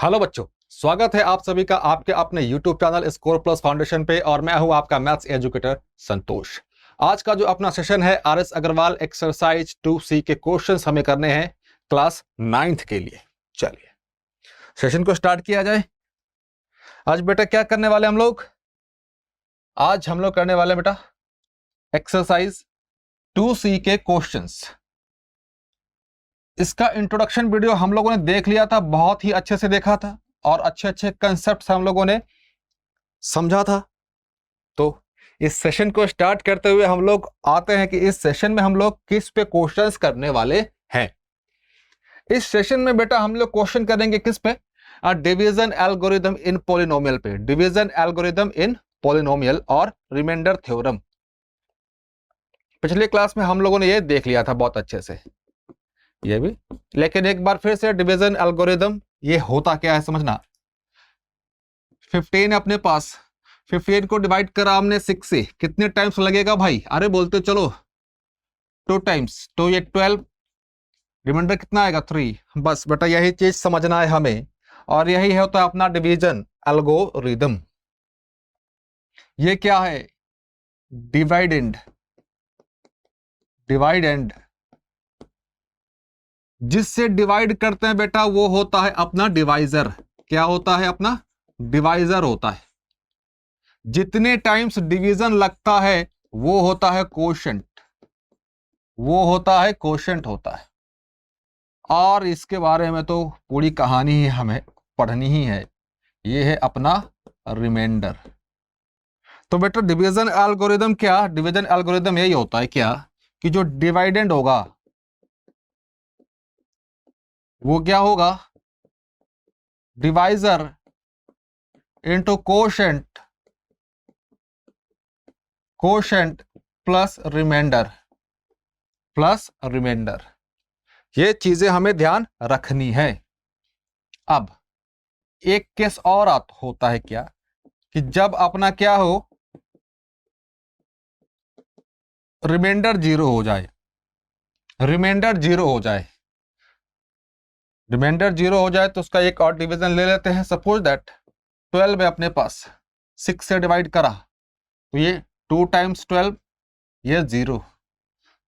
Hello बच्चों, स्वागत है आप सभी का आपके अपने YouTube channel score plus foundation पे। और मैं हूं आपका मैथ्स एजुकेटर संतोष। आज का जो अपना सेशन है RS अग्रवाल एक्सरसाइज 2C के क्वेश्चंस हमें करने हैं क्लास 9th के लिए। चलिए सेशन को स्टार्ट किया जाए। आज बेटा क्या करने वाले हम लोग? आज हम लोग करने वाले बेटा एक्सरसाइज 2C के क्वेश्चंस। इसका इंट्रोडक्शन वीडियो हम लोगों ने देख लिया था, बहुत ही अच्छे से देखा था और अच्छे अच्छे कंसेप्ट हम लोगों ने समझा था। तो इस सेशन को स्टार्ट करते हुए हम लोग आते हैं कि इस सेशन में हम लोग किस पे क्वेश्चंस करने वाले हैं। इस सेशन में बेटा हम लोग क्वेश्चन करेंगे किस पे? डिवीजन एल्गोरिथम इन पॉलिनोमियल पे, डिवीजन एल्गोरिथम इन पॉलिनोमियल और रिमाइंडर थ्योरम। पिछले क्लास में हम लोगों ने ये देख लिया था बहुत अच्छे से, ये भी, लेकिन एक बार फिर से डिवीजन एल्गोरिथम ये होता क्या है समझना। 15 अपने पास, 15 को डिवाइड करा हमने 6 से, कितने टाइम्स लगेगा भाई? अरे बोलते चलो 2 टाइम्स, तो ये 12, रिमाइंडर कितना आएगा 3। बस बेटा यही चीज समझना है हमें, और यही होता है अपना डिवीजन एल्गोरिथम। ये क्या है? Divide and, divide and. जिससे डिवाइड करते हैं बेटा वो होता है अपना डिवाइजर। क्या होता है? अपना डिवाइजर होता है। जितने टाइम्स डिवीजन लगता है वो होता है कोशेंट, वो होता है कोशेंट होता है। और इसके बारे में तो पूरी कहानी ही हमें पढ़नी ही है। ये है अपना रिमाइंडर। तो बेटा डिवीजन एल्गोरिथम क्या? डिवीजन एल्गोरिथम यही होता है क्या कि जो डिवाइडेंड होगा वो क्या होगा? Divisor into quotient, quotient plus remainder, plus remainder. ये चीजें हमें ध्यान रखनी है। अब एक केस और होता है क्या कि जब अपना क्या हो, रिमाइंडर 0 हो जाए, रिमाइंडर 0 हो जाए, रिमाइंडर 0 हो जाए तो उसका एक और डिवीजन ले लेते हैं। सपोज दैट 12 है अपने पास, 6 से डिवाइड करा तो ये 2 टाइम्स 12, ये 0।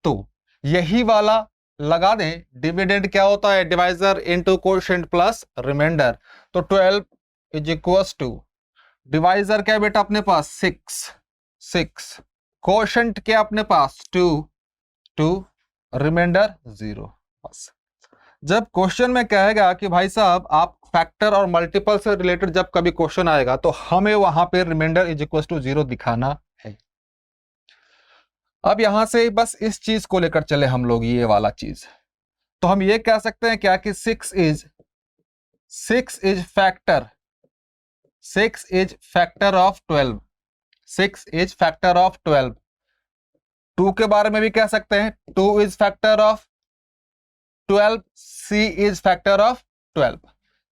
तो यही वाला लगा दें, डिविडेंड क्या होता है? Divisor into quotient plus remainder. तो 12 इज इक्वल्स टू, डिवाइजर क्या है बेटा अपने पास? 6, कोशेंट क्या अपने पास? 2, रिमाइंडर 0। बस जब क्वेश्चन में कहेगा कि भाई साहब आप फैक्टर और मल्टीपल से रिलेटेड जब कभी क्वेश्चन आएगा तो हमें वहां पे रिमाइंडर इज इक्वल टू 0 दिखाना है। अब यहां से बस इस चीज को लेकर चले हम लोग, ये वाला चीज। तो हम ये कह सकते हैं क्या कि 6 is factor, 6 is factor of 12, 6 is factor of 12। 2 के बारे में भी कह सकते हैं 2 is factor of 12, C is factor of 12।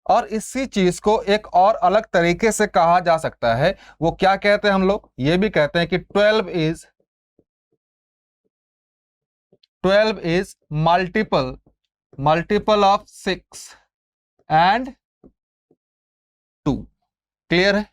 और इसी चीज को एक और अलग तरीके से कहा जा सकता है। वो क्या कहते हैं हम लोग? ये भी कहते हैं कि 12 is multiple of 6 and 2। Clear है?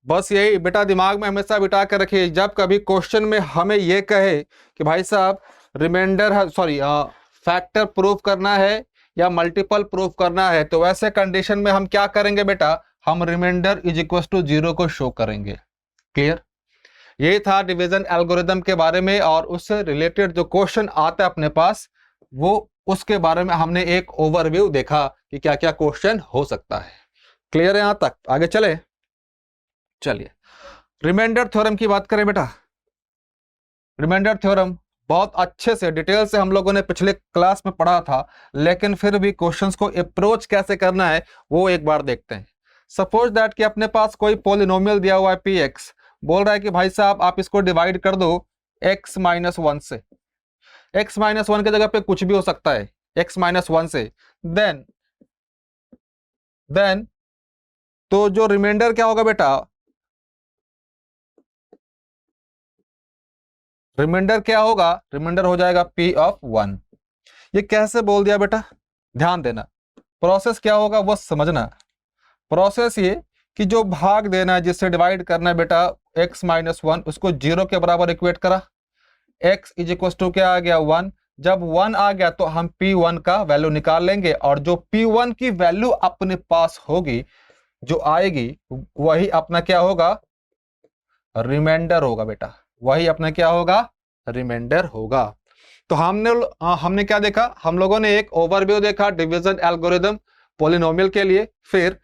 बस यही बेटा दिमाग में हमेशा बिठा कर रखिए। जब कभी क्वेश्चन में हमें यह कहे कि भाई साहब रिमाइंडर फैक्टर प्रूफ करना है या मल्टीपल प्रूफ करना है, तो वैसे कंडीशन में हम क्या करेंगे बेटा? हम रिमाइंडर इज इक्वल टू 0 को शो करेंगे। क्लियर? यही था डिवीजन एल्गोरिथम के बारे में, और उससे रिलेटेड जो क्वेश्चन आता है अपने पास वो उसके बारे में हमने एक ओवरव्यू देखा कि क्या क्या क्वेश्चन हो सकता है। क्लियर है? यहां तक आगे चले। चलिए रिमाइंडर थ्योरम की बात करें बेटा। रिमाइंडर थ्योरम बहुत अच्छे से डिटेल से हम लोगों ने पिछले क्लास में पढ़ा था, लेकिन फिर भी क्वेश्चंस को अप्रोच कैसे करना है वो एक बार देखते हैं। सपोज दैट कि अपने पास कोई पॉलिनोमियल दिया हुआ है px, बोल रहा है कि भाई साहब आप इसको डिवाइड कर दो x-1 से। x-1 की जगह पे कुछ भी हो सकता है, x-1 से। देन तो जो रिमाइंडर क्या होगा बेटा? रिमाइंडर क्या होगा? रिमाइंडर हो जाएगा p ऑफ 1। ये कैसे बोल दिया बेटा? ध्यान देना, प्रोसेस क्या होगा वो समझना। प्रोसेस ये कि जो भाग देना है, जिससे डिवाइड करना है बेटा x माइनस 1, उसको 0 के बराबर इक्वेट करा। x इज इक्वल टू क्या आ गया 1। जब 1 आ गया तो हम P1 का वैल्यू निकाल लेंगे, और जो P1 की वैल्यू अपने पास होगी, जो आएगी, वही अपना क्या होगा, रिमाइंडर होगा बेटा। वही अपना क्या होगा, रिमाइंडर होगा। तो हमने क्या देखा, हम लोगों ने एक ओवरव्यू देखा डिवीजन एल्गोरिदम पॉलिनोमियल के लिए, फिर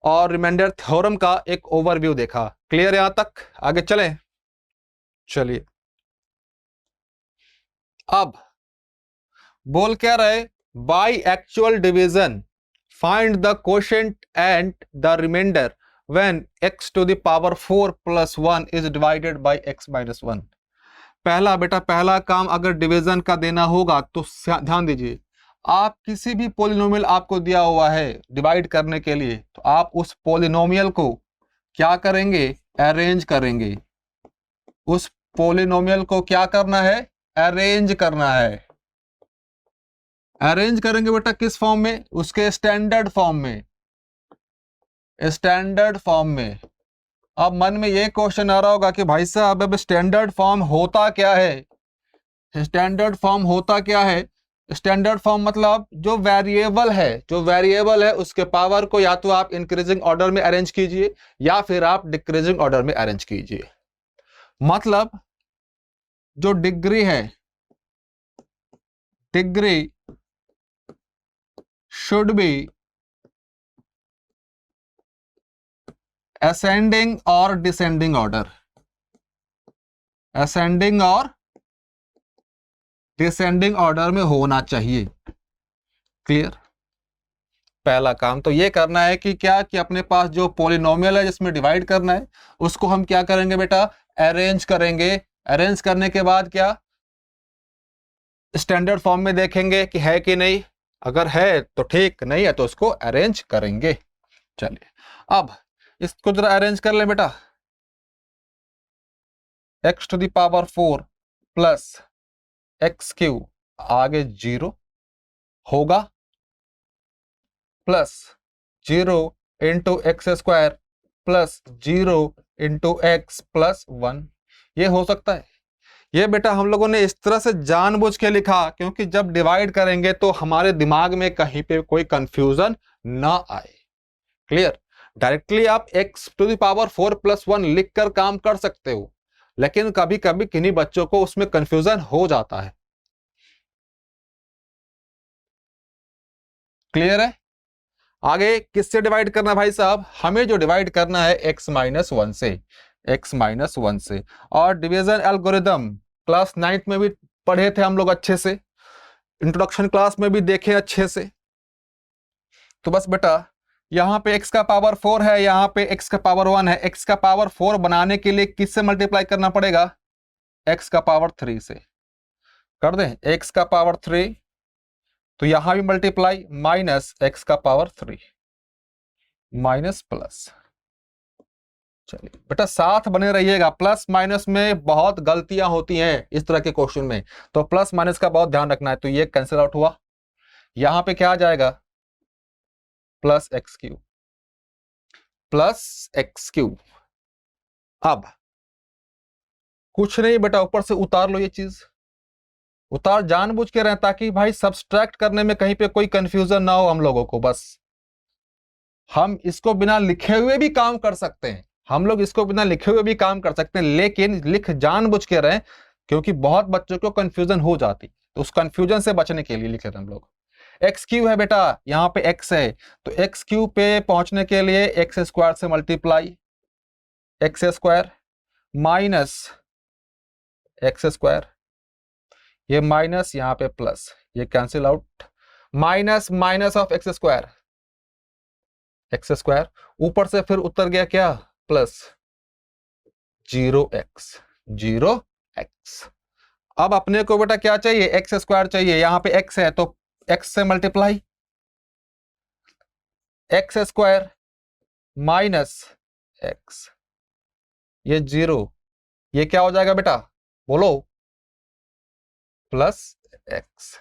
और रिमाइंडर थ्योरम का एक ओवरव्यू देखा। क्लियर है यहां तक? आगे चलें। चलिए, अब बोल क्या रहे, by actual division find the quotient and the remainder when x to the power 4 plus 1 is divided by x minus 1। पहला बेटा, पहला काम अगर डिवीजन का देना होगा तो ध्यान दीजिए, आप किसी भी पॉलिनोमियल आपको दिया हुआ है डिवाइड करने के लिए, तो आप उस पॉलिनोमियल को क्या करेंगे, अरेंज करेंगे। उस पॉलिनोमियल को क्या करना है, अरेंज करना है। अरेंज करेंगे बेटा किस फॉर्म में, उसके स्टैंडर्ड फॉर्म में, स्टैंडर्ड फॉर्म में। अब मन में ये क्वेश्चन आ रहा होगा कि भाई साहब अब स्टैंडर्ड फॉर्म होता क्या है, स्टैंडर्ड फॉर्म होता क्या है। स्टैंडर्ड फॉर्म मतलब जो वेरिएबल है, जो वेरिएबल है उसके पावर को या तो आप इंक्रीजिंग ऑर्डर में अरेंज कीजिए या फिर आप डिक्रीजिंग ऑर्डर में अरेंज कीजिए। मतलब जो डिग्री है, डिग्री शुड बी असेंडिंग और डिसेंडिंग ऑर्डर, असेंडिंग और डिसेंडिंग ऑर्डर में होना चाहिए। क्लियर? पहला काम तो ये करना है कि क्या, कि अपने पास जो पॉलिनोमियल है जिसमें डिवाइड करना है, उसको हम क्या करेंगे बेटा, अरेंज करेंगे। अरेंज करने के बाद क्या, स्टैंडर्ड फॉर्म में देखेंगे कि है कि नहीं, अगर है तो ठीक, नहीं है तो उसको अरेंज करेंगे। चलिए, अब इसको जरा अरेंज कर ले बेटा। x to the power 4 plus x cube आगे 0 होगा, plus 0 into x square plus 0 into x plus 1। ये हो सकता है। ये बेटा हम लोगों ने इस तरह से जानबूझ के लिखा क्योंकि जब डिवाइड करेंगे तो हमारे दिमाग में कहीं पे कोई कंफ्यूजन ना आए। क्लियर? डायरेक्टली आप x to the power 4 plus 1 लिख कर काम कर सकते हो, लेकिन कभी कभी किन्हीं बच्चों को उसमें कंफ्यूजन हो जाता है। क्लियर है? आगे किससे डिवाइड करना है भाई साहब, हमें जो डिवाइड करना है x माइनस 1 से, x माइनस 1 से। और डिवीजन एल्गोरिदम क्लास 9th में भी पढ़े थे हम लोग अच्छे से, इंट्रोडक्शन क्लास में भी देखे अच्छे से। तो बस बेटा यहाँ पे x का पावर 4 है, यहाँ पे x का पावर 1 है। x का पावर 4 बनाने के लिए किससे मल्टीप्लाई करना पड़ेगा, x का पावर 3 से कर दें। x का पावर 3 तो यहां भी मल्टीप्लाई, माइनस x का पावर 3 माइनस प्लस। चलिए बेटा साथ बने रहिएगा, प्लस माइनस में बहुत गलतियां होती हैं इस तरह के क्वेश्चन में, तो प्लस माइनस का बहुत ध्यान रखना है। तो ये कैंसिल आउट हुआ, यहां पे क्या आ जाएगा, plus x Q, plus x Q. अब कुछ नहीं बेटा, ऊपर से उतार लो, ये चीज उतार जानबूझ के रहे ताकि भाई सब्सट्रैक्ट करने में कहीं पे कोई कंफ्यूजन ना हो हम लोगों को। बस हम इसको बिना लिखे हुए भी काम कर सकते हैं, हम लोग इसको बिना लिखे हुए भी काम कर सकते हैं, लेकिन लिख जानबूझ के रहे क्योंकि बहुत बच्चों को कंफ्यूजन हो जाती, तो उस कंफ्यूजन से बचने के लिए लिखे थे हम लोग। एक्स क्यू है बेटा, यहां पे एक्स है, तो एक्स क्यू पे पहुंचने के लिए एक्स स्क्वायर से multiply, x square minus x square, ये माइनस यहां पे प्लस, ये cancel out, minus minus of x square, x square ऊपर से फिर उतर गया क्या, प्लस 0x, 0x। अब अपने को बेटा क्या चाहिए, एक्स स्क्वायर चाहिए, यहां पे x है तो x से multiply, x square minus x, ये 0, ये क्या हो जाएगा बेटा, बोलो, प्लस x।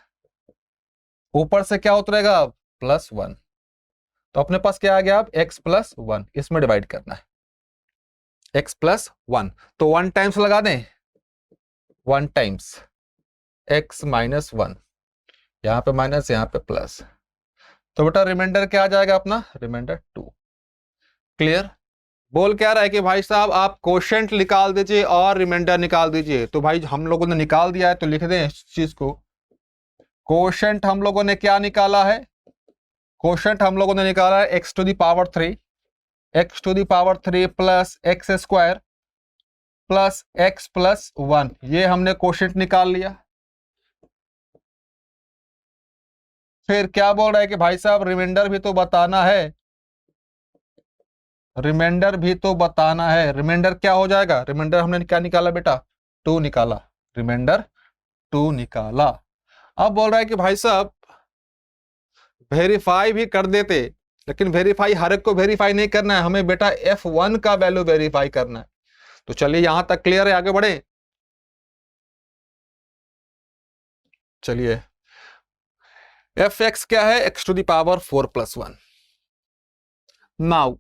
ऊपर से क्या उतरेगा, प्लस 1। तो अपने पास क्या आ गया, अब x+1, इसमें डिवाइड करना है, x+1, तो 1 टाइम्स लगा दें, 1 टाइम्स x-1, यहाँ पे माइनस, यहाँ पे प्लस, तो बेटा रिमाइंडर क्या आ जाएगा अपना, रिमाइंडर 2। क्लियर? बोल क्या रहा है कि भाई साहब आप कोशेंट निकाल दीजिए और रिमाइंडर निकाल दीजिए, तो भाई हम लोगों ने निकाल दिया है, तो लिख दें इस चीज को। कोशेंट हम लोगों ने क्या निकाला है, कोशेंट हम लोगों ने निकाला है x⁻3, x⁻3 plus x square plus x+1, ये हमने कोशेंट निकाल लिया। फिर क्या बोल रहा है कि भाई साहब रिमाइंडर भी तो बताना है, रिमाइंडर भी तो बताना है। रिमाइंडर क्या हो जाएगा, रिमाइंडर हमने क्या निकाला बेटा, 2 निकाला, रिमाइंडर 2 निकाला। अब बोल रहा है कि भाई साहब वेरीफाई भी कर देते, लेकिन वेरीफाई हर एक को वेरीफाई नहीं करना है, हमें बेटा f1 का वैल्यू वेरीफाई करना है। तो चलिए यहां तक क्लियर है, आगे बढ़े। चलिए fx क्या है, x⁻4+1। नाउ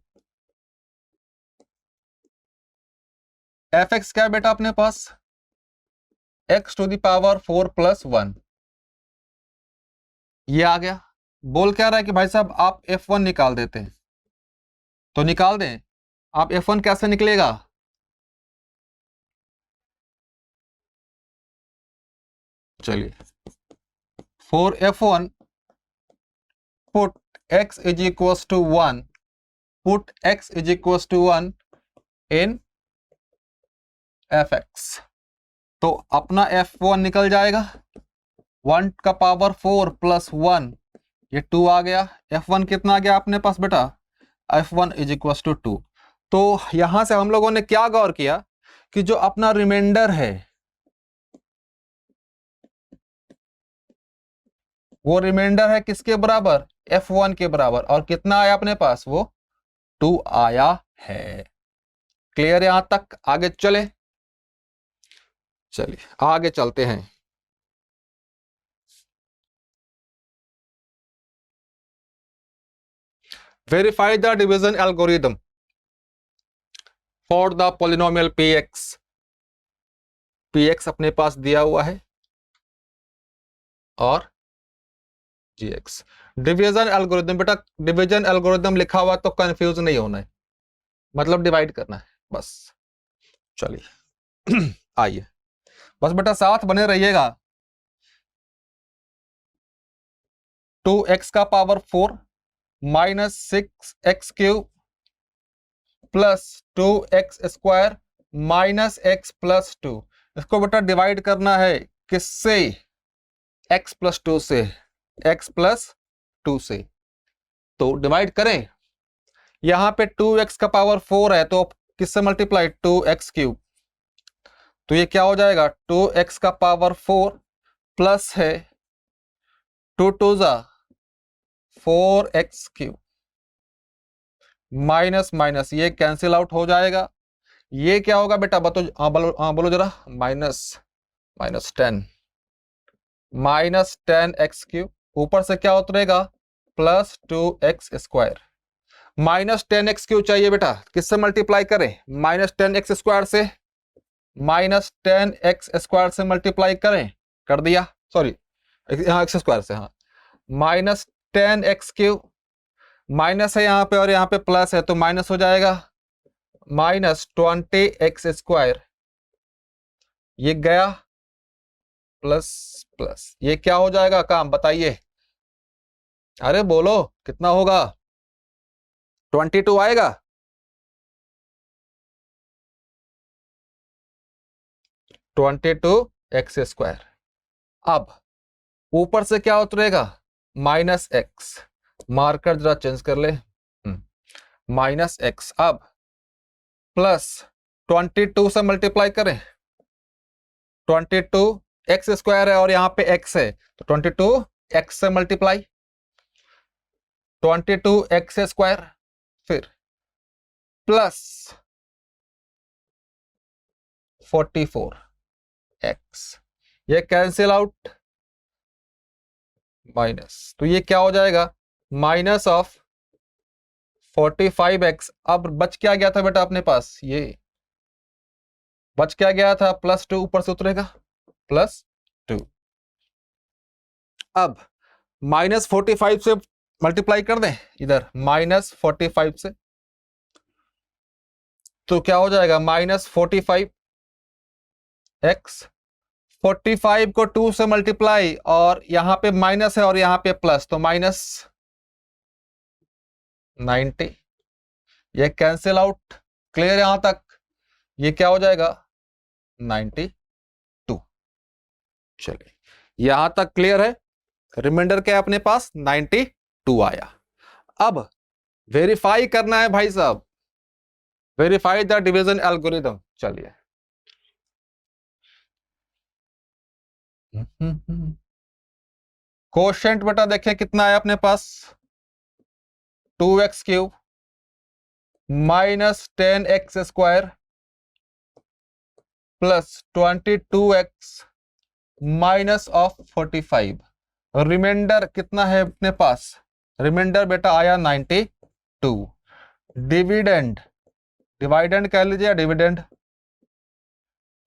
fx क्या है बेटा अपने पास, x⁻4+1, ये आ गया। बोल क्या रहा है कि भाई साहब आप f1 निकाल देते हैं, तो निकाल दें। आप f1 कैसे निकलेगा, चलिए 4f1 put x = 1, put x = 1 इन fx, तो अपना f1 निकल जाएगा, 1 का पावर 4 प्लस 1, ये 2 आ गया। f1 कितना आ गया अपने पास बेटा, f1 = 2। तो यहां से हम लोगों ने क्या गौर किया कि जो अपना रिमाइंडर है वो रिमाइंडर है किसके बराबर, f1 के बराबर, और कितना आया अपने पास, वो 2 आया है। क्लियर है यहां तक, आगे चले, चलिए आगे चलते हैं। Verify the division algorithm for the polynomial px, px अपने पास दिया हुआ है और gx। डिवीजन एल्गोरिथम बेटा, डिवीजन एल्गोरिथम लिखा हुआ तो कंफ्यूज नहीं होना है, मतलब डिवाइड करना है बस। चलिए आइए, बस बेटा साथ बने रहिएगा। 2x का power 4 minus 6x³ plus 2x² minus x+2, इसको बेटा डिवाइड करना है किससे, x+2 से, x+2 से। तो डिवाइड करें, यहां पे 2x का पावर 4 है तो किससे मल्टीप्लाई, 2x³, तो ये क्या हो जाएगा, 2x का पावर 4 प्लस है 2 2 जा 4x³ माइनस माइनस ये कैंसिल आउट हो जाएगा। ये क्या होगा बेटा बोलो जरा, -10 -10x³, ऊपर से क्या उतरेगा, प्लस 2x²। -10x³ चाहिए बेटा, किससे मल्टीप्लाई करें, -10x² से, -10x² से मल्टीप्लाई करें, कर दिया, सॉरी यहाँ x² से, हाँ, -10x³ माइनस है यहाँ पे और यहाँ पे प्लस है तो माइनस हो जाएगा, -20x², ये गया प्लस प्लस, ये क्या हो जाएगा काम बताइए, अरे बोलो कितना होगा, 22 आएगा, 22x²। अब ऊपर से क्या उतरेगा, -x, मार्कर जरा चेंज कर ले, -x, अब प्लस 22 से मल्टीप्लाई करें, 22x² है और यहाँ पे x है तो 22x से मल्टीप्लाई, 22x², फिर प्लस 44x, ये कैंसिल आउट, माइनस, तो ये क्या हो जाएगा, -(14 45x। अब बच क्या गया था बेटा अपने पास, ये बच क्या गया था, +2 ऊपर से उतरेगा +2। अब -45 से मल्टीप्लाई कर दें इधर, -45 से, तो क्या हो जाएगा, -45x। 45 को 2 से मल्टीप्लाई, और यहां पे माइनस है और यहां पे प्लस, तो -90। ये कैंसिल आउट। क्लियर यहां तक, ये क्या हो जाएगा, 92। चलिए यहां तक क्लियर है। रिमाइंडर क्या है अपने पास, 92 आया। अब वेरीफाई करना है भाई साहब, वेरीफाई द डिवीजन एल्गोरिथम। चलिए कोशेंट बेटा देखिए कितना है अपने पास, 2x³ -10x² +22x -45। रिमाइंडर कितना है अपने पास, रिमाइंडर बेटा आया 92। डिविडेंड, डिवाइडेंड कह लीजिए, डिविडेंड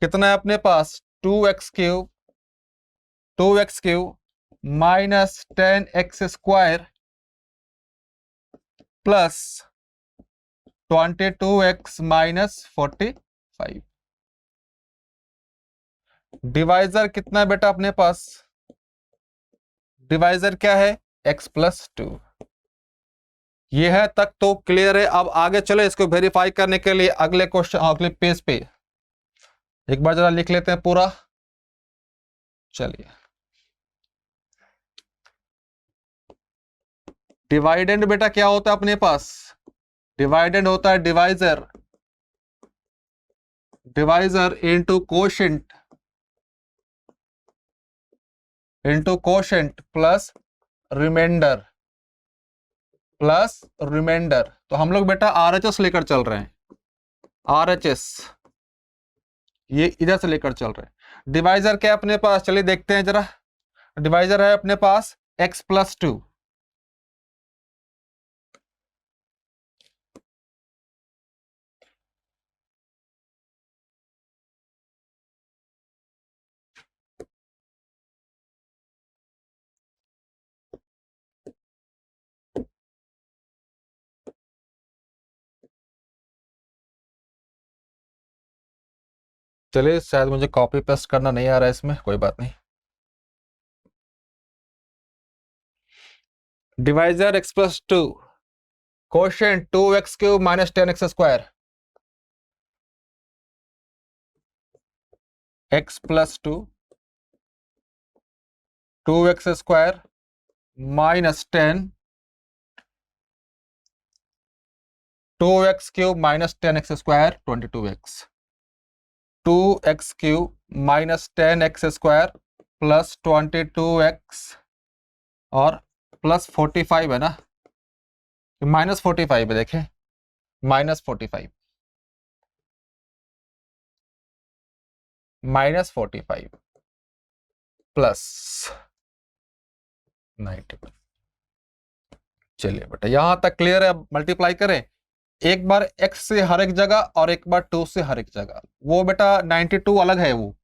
कितना है अपने पास, 2x³ -10x² +22x -45। डिवाइजर कितना है बेटा अपने पास, डिवाइजर क्या है, x+2। ये है तक तो क्लियर है। अब आगे चले इसको वेरीफाई करने के लिए अगले क्वेश्चन, अगले पेज पे एक बार जरा लिख लेते हैं पूरा। चलिए डिवाइडेंड बेटा क्या होता है अपने पास, डिवाइडेंड होता है divisor, divisor into quotient plus remainder, तो हम लोग बेटा RHS लेकर चल रहे हैं, RHS ये इधर से लेकर चल रहे हैं। डिवाइजर क्या है अपने पास, चलिए देखते हैं जरा। डिवाइजर है अपने पास x+2, चलिए शायद मुझे कॉपी पेस्ट करना नहीं आ रहा है इसमें, कोई बात नहीं। Divisor x+2, quotient 2x³ -10x², x+2 2x² -10, 2x³ -10x² 22x, 2x³ -10x² +22x और +45 है ना, -45 है, देखें -45 +90। चलिए बेटा यहां तक क्लियर है। अब मल्टीप्लाई करें, एक बार x से हर एक जगह और एक बार 2 से हर एक जगह, वो बेटा 92 अलग है, वो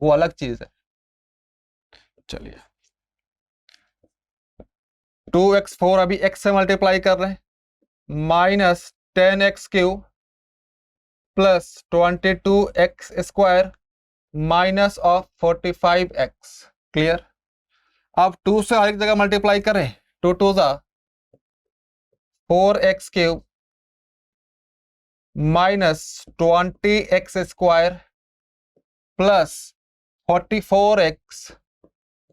अलग चीज है। चलिए 2x4 अभी x से मल्टीप्लाई कर रहे हैं, -10x³ +22x² -45x। क्लियर। अब 2 से हर एक जगह मल्टीप्लाई करें, 2 2 ज़ा 4x³ -20x²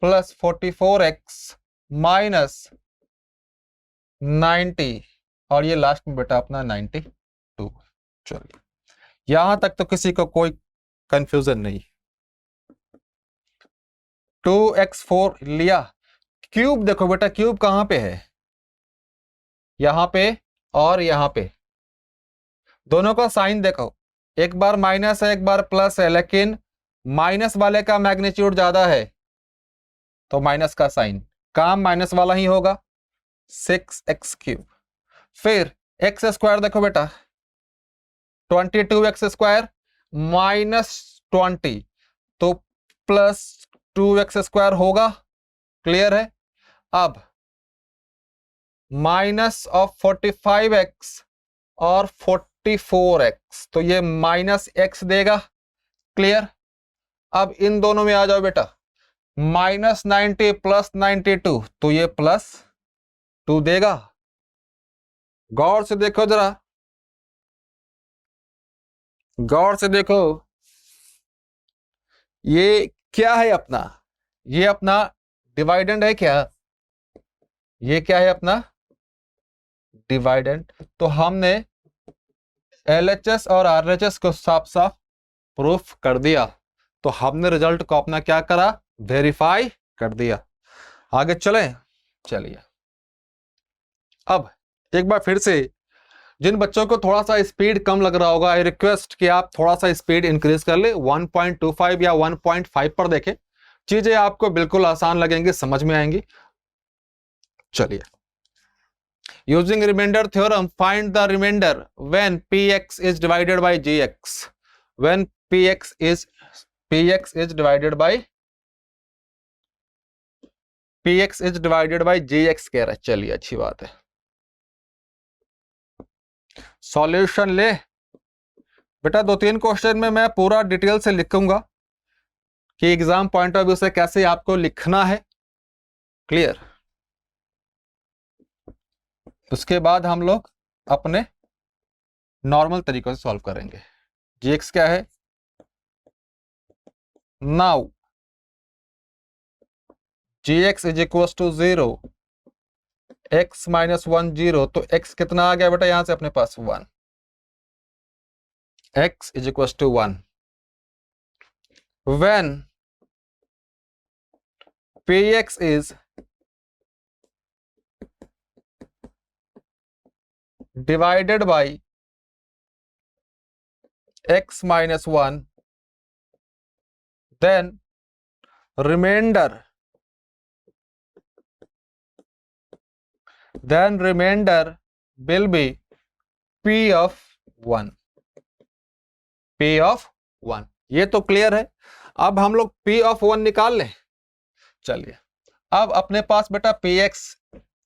+44x -90, और ये लास्ट में बेटा अपना 92। चलिए यहां तक तो किसी को कोई कंफ्यूजन नहीं। 2x4 लिया, क्यूब देखो बेटा, क्यूब कहां पे है, यहां पे और यहां पे, दोनों का साइन देखो, एक बार माइनस है एक बार प्लस है, लेकिन माइनस वाले का मैग्नीट्यूड ज्यादा है तो माइनस का साइन, काम माइनस वाला ही होगा, 6x³। फिर एक्स स्क्वायर देखो बेटा 22x² -20 तो +2x² होगा। क्लियर है। अब -45x और 44x तो ये -x देगा। क्लियर। अब इन दोनों में आ जाओ बेटा, -90 + 92 तो ये +2 देगा। गौर से देखो जरा, गौर से देखो, ये क्या है अपना, ये अपना डिवाइडेंड है क्या, ये क्या है अपना डिवाइडेंड। तो हमने LHS और RHS को साफ साफ प्रूफ कर दिया, तो हमने रिजल्ट को अपना क्या करा, वेरीफाई कर दिया। आगे चलें। चलिए अब एक बार फिर से, जिन बच्चों को थोड़ा सा स्पीड कम लग रहा होगा, आई रिक्वेस्ट कि आप थोड़ा सा स्पीड इंक्रीज कर ले, 1.25 या 1.5 पर देखें, चीजें आपको बिल्कुल आसान लगेंगी, समझ में आएंगी। चलिए, using remainder theorem find the remainder when px is divided by gx, when px is divided by gx कह रहा है। चलिए अच्छी बात है। सॉल्यूशन ले बेटा, 2-3 क्वेश्चन में मैं पूरा डिटेल से लिखूंगा कि एग्जाम पॉइंट ऑफ व्यू से कैसे आपको लिखना है। क्लियर। उसके बाद हम लोग अपने नॉर्मल तरीकों से सॉल्व करेंगे। gx क्या है, now gx is equal to 0, x -1 0 तो x कितना आ गया बेटा यहां से अपने पास 1, x is equal to 1 when px is divided by x -1 then remainder will be p of 1, p of 1। ये तो क्लियर है। अब हम लोग p of 1 निकाल लें। चलिए अब अपने पास बेटा px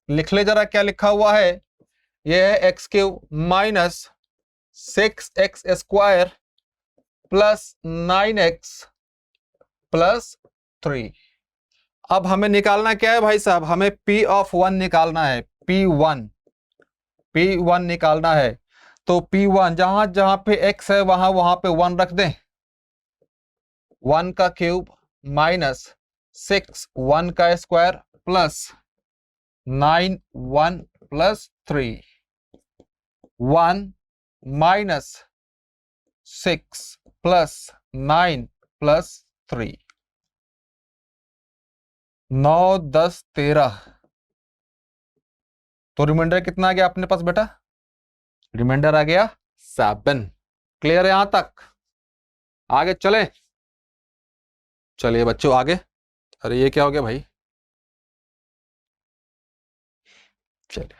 लिख ले जरा, क्या लिखा हुआ है, ये है x³ -6x² + 9x + 3। अब हमें निकालना क्या है भाई साहब, हमें p of 1 निकालना है, p1 निकालना है। तो p1 जहां जहां पे x है वहां वहां पे 1 रख दें, 1 का क्यूब -6 1 का स्क्वायर + 9 1 + 3, 1 -6 + 9 + 3, 9 10 13 तो रिमाइंडर कितना आ गया अपने पास बेटा, रिमाइंडर आ गया 7। क्लियर है यहां तक। आगे चले। चलिए बच्चों आगे। अरे ये क्या हो गया भाई, चलिए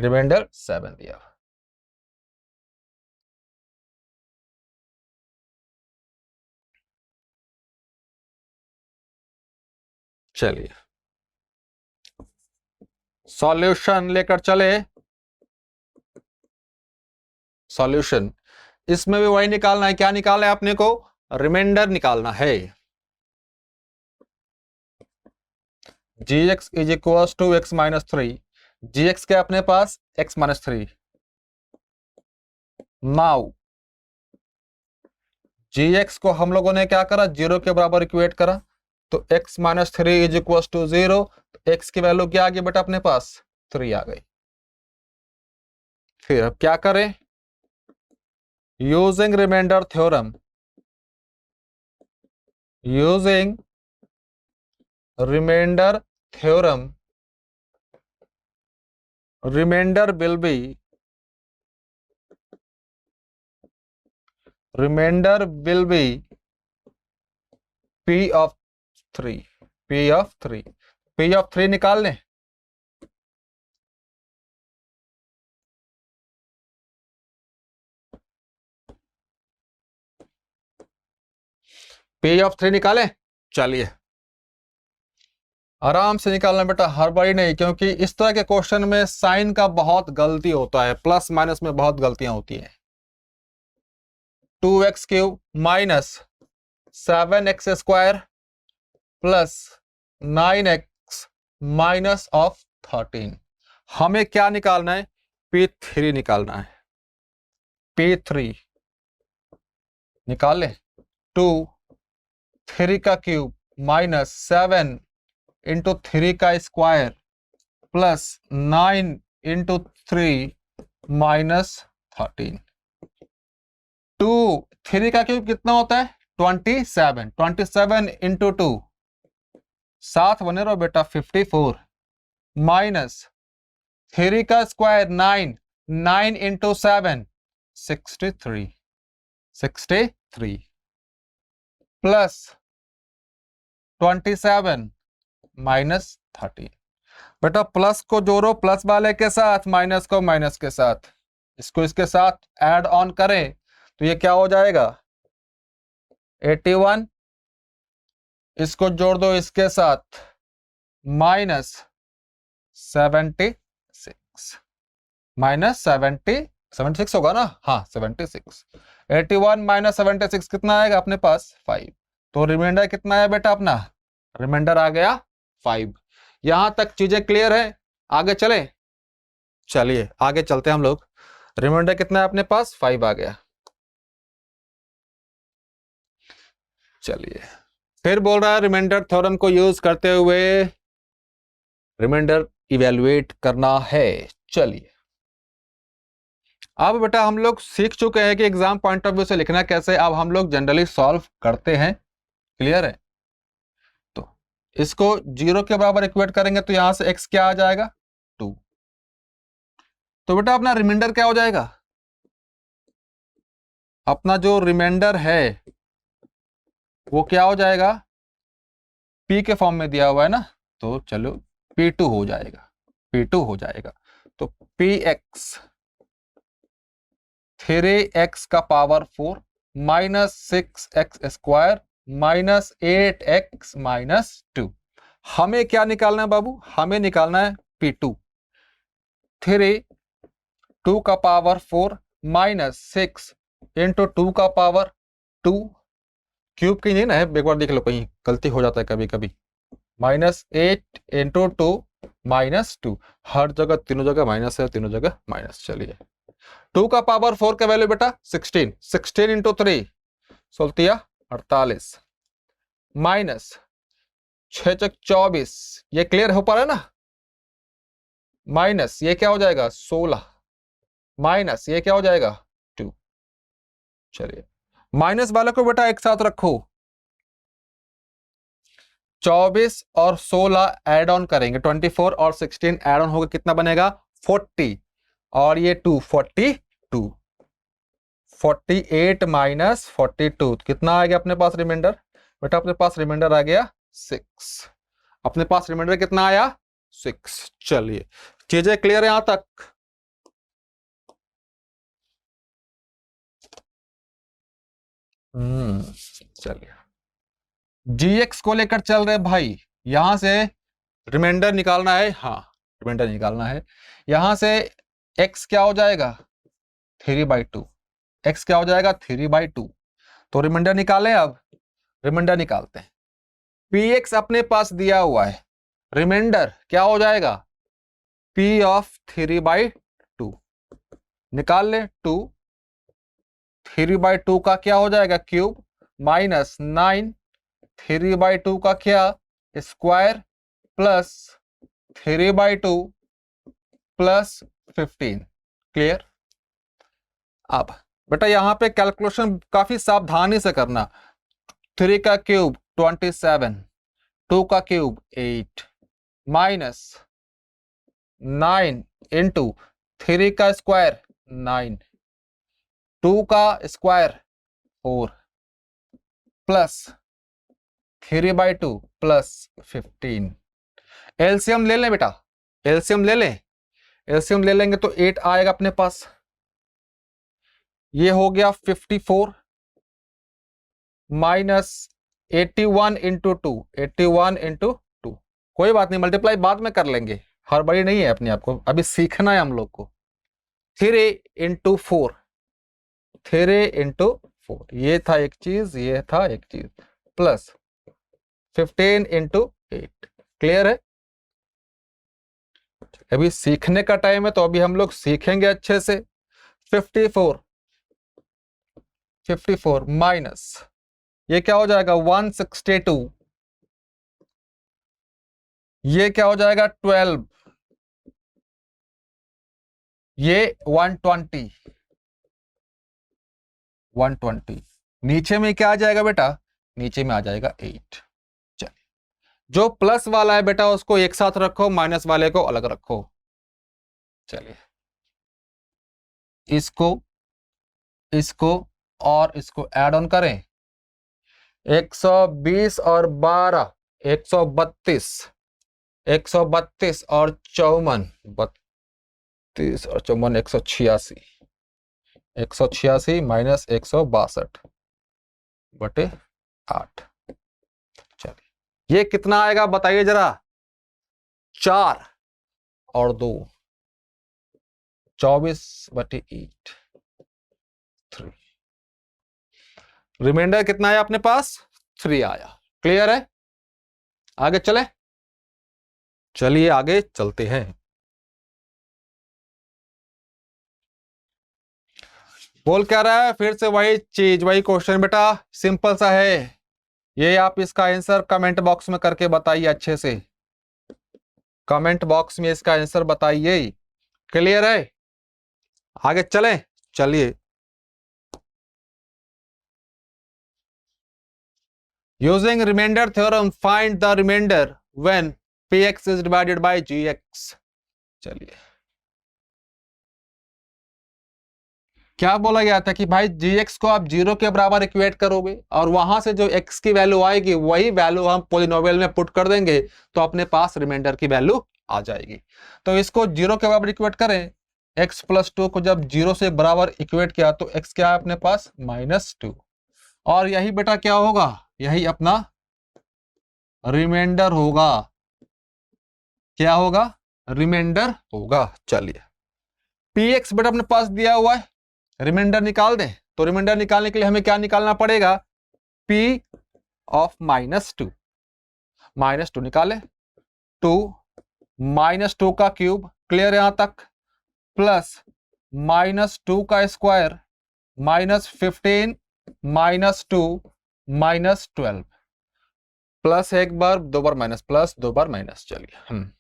रिमाइंडर 7 दिया। चलिए सॉल्यूशन लेकर चले। सॉल्यूशन इसमें भी वही निकालना है, क्या निकालना है अपने को, रिमाइंडर निकालना है। gx is equal to x -3, gx क्या अपने पास x -3। नाउ gx को हम लोगों ने क्या करा, 0 के बराबर इक्वेट करा, तो x -3 इज इक्वल टू 0, तो x की वैल्यू क्या आ गई बेटा अपने पास 3 आ गई। फिर अब क्या करें, using remainder theorem, using remainder theorem, remainder will be p of 3, p of 3 निकाल लें। P ऑफ 3 निकालें। चलिए आराम से निकालना बेटा, हड़बड़ी नहीं, क्योंकि इस तरह के क्वेश्चन में साइन का बहुत गलती होता है, प्लस माइनस में बहुत गलतियां होती हैं। 2x³ minus 7x² plus 9x minus of 13। हमें क्या निकालना है? P3 निकालना है। P3 निकाल ले। 2 3 का क्यूब माइनस 7 इंटू 3 का स्क्वायर प्लस 9 इंटू 3 माइनस 13। 2 3 का क्यूब कितना होता है? 27। 27 इंटू 2 7 बने रहो बेटा 54 माइनस 3 का स्क्वायर 9 9 इंटू 7 63 प्लस 27 माइनस 13। बेटा प्लस को जोड़ो प्लस वाले के साथ, माइनस को माइनस के साथ, इसको इसके साथ ऐड ऑन करें तो ये क्या हो जाएगा? 81। इसको जोड़ दो इसके साथ, माइनस 76 माइनस 76 होगा ना? हाँ 76। 81 माइनस 76 कितना आएगा अपने पास? 5। तो रिमाइंडर कितना है बेटा अपना? रिमाइंडर आ गया 5। यहां तक चीजें क्लियर है? आगे चले? चलिए आगे चलते हैं हम लोग। रिमाइंडर कितना है अपने पास? 5 आ गया। चलिए फिर बोल रहा है रिमाइंडर थ्योरम को यूज करते हुए रिमाइंडर इवेलुएट करना है। चलिए अब बेटा हम लोग सीख चुके हैं कि एग्जाम पॉइंट ऑफ व्यू से लिखना कैसे। अब हम लोग जनरली सॉल्व करते हैं। क्लियर है? तो इसको 0 के बराबर इक्वेट करेंगे तो यहां से x क्या आ जाएगा? 2। तो बेटा अपना रिमाइंडर क्या हो जाएगा? अपना जो रिमाइंडर है वो क्या हो जाएगा? p के फॉर्म में दिया हुआ है ना, तो चलो p2 हो जाएगा। p2 हो जाएगा तो px 3x का power 4 minus 6x² minus 8x minus 2। हमें क्या निकालना है बाबू? हमें निकालना है P2। 3 2 का पावर 4 माइनस 6 इंटू 2 का पावर 2, क्यूब की नहीं ना है, एक बार देख लो, कहीं गलती हो जाता है कभी कभी। माइनस 8 इंटू 2 माइनस 2, हर जगह तीनों जगह माइनस है, तीनों जगह माइनस। चलिए 2 का पावर 4 का वैल्यू बेटा 16, 16 इंटू 3 सोलतिया 48 माइनस 6 24, ये क्लियर हो पा रहा है ना? माइनस ये क्या हो जाएगा? 16 माइनस ये क्या हो जाएगा? 2। चलिए माइनस वाले को बेटा एक साथ रखो, 24 और 16 ऐड ऑन करेंगे, 24 और 16 ऐड ऑन होगा, कितना बनेगा? 40 और ये 2 42, 48 माइनस 42 कितना आ गया अपने पास रिमाइंडर? बेटा अपने पास रिमाइंडर आ गया 6। अपने पास रिमाइंडर कितना आया? 6। चलिए चीजें क्लियर है यहां तक? चलिए gx को लेकर चल रहे भाई, यहां से रिमाइंडर निकालना है। हाँ रिमाइंडर निकालना है। यहां से x क्या हो जाएगा? 3/2। x क्या हो जाएगा? 3/2। तो रिमाइंडर निकालें। अब रिमाइंडर निकालते हैं। px अपने पास दिया हुआ है, रिमाइंडर क्या हो जाएगा? p ऑफ 3/2 निकाल ले। 2 3/2 का क्या हो जाएगा? क्यूब माइनस 9 3/2 का क्या? Square plus 3/2 plus 15। क्लियर? अब बेटा यहां पे कैलकुलेशन काफी सावधानी से करना। 3 का क्यूब 27, 2 का क्यूब 8 माइनस 9 इंटू 3 का स्क्वायर 9, 2 का स्क्वायर 4 प्लस 3/2 प्लस 15। एलसीएम ले लें बेटा, एलसीएम ले लें। एलसीएम ले लेंगे तो 8 आएगा अपने पास। ये हो गया 54 माइनस 81 इंटू 2, 81 इंटू 2, कोई बात नहीं, मल्टीप्लाई बाद में कर लेंगे, हड़बड़ी नहीं है अपने आप को, अभी सीखना है हम लोग को। 3 इंटू 4, 3 इंटू 4, ये था एक चीज, ये था एक चीज, प्लस 15 इंटू 8। क्लियर है? अभी सीखने का टाइम है, तो अभी हम लोग सीखेंगे अच्छे से। 54 माइनस, ये क्या हो जाएगा 162, ये क्या हो जाएगा 12, ये 120, 120, नीचे में क्या आ जाएगा बेटा, नीचे में आ जाएगा 8। चलिए, जो प्लस वाला है बेटा उसको एक साथ रखो, माइनस वाले को अलग रखो। चलिए, इसको इसको और इसको ऐड ऑन करें, 120 और 12, 132, 132 और 54, 32 और 54, 186, 186 माइनस 162 बटे 8। चलिए, ये कितना आएगा बताइए जरा, 4 और 2, 24 बटे 8, 3। रिमाइंडर कितना है अपने पास, 3 आया। क्लियर है? आगे चले, चलिए आगे चलते हैं। बोल क्या रहा है, फिर से वही चीज, वही क्वेश्चन बेटा, सिंपल सा है ये। आप इसका आंसर कमेंट बॉक्स में करके बताइए, अच्छे से कमेंट बॉक्स में इसका आंसर बताइए। क्लियर है? आगे चलें, चलिए। Using remainder theorem find the remainder when px is divided by gx। चलिए, क्या बोला गया था कि भाई gx को आप 0 के बराबर इक्वेट करोगे और वहां से जो x की वैल्यू आएगी वही वैल्यू हम पॉलिनोमियल में पुट कर देंगे, तो अपने पास रिमाइंडर की वैल्यू आ जाएगी। तो इसको 0 के बराबर इक्वेट करें, x प्लस 2 को जब 0 से बराबर इक्वेट किया तो x क्या है अपने पास, -2, और यही बेटा क्या होगा, यही अपना रिमाइंडर होगा। क्या होगा, रिमाइंडर होगा। चलिए, px बेटा अपने पास दिया हुआ है, रिमाइंडर निकाल दें, तो रिमाइंडर निकालने के लिए हमें क्या निकालना पड़ेगा, p ऑफ -2, -2 निकाले, 2 -2 का क्यूब, क्लियर यहां तक, प्लस -2 का स्क्वायर, -15 -2 -12, प्लस एक बार, दो बार माइनस, प्लस दो बार माइनस। चलिए,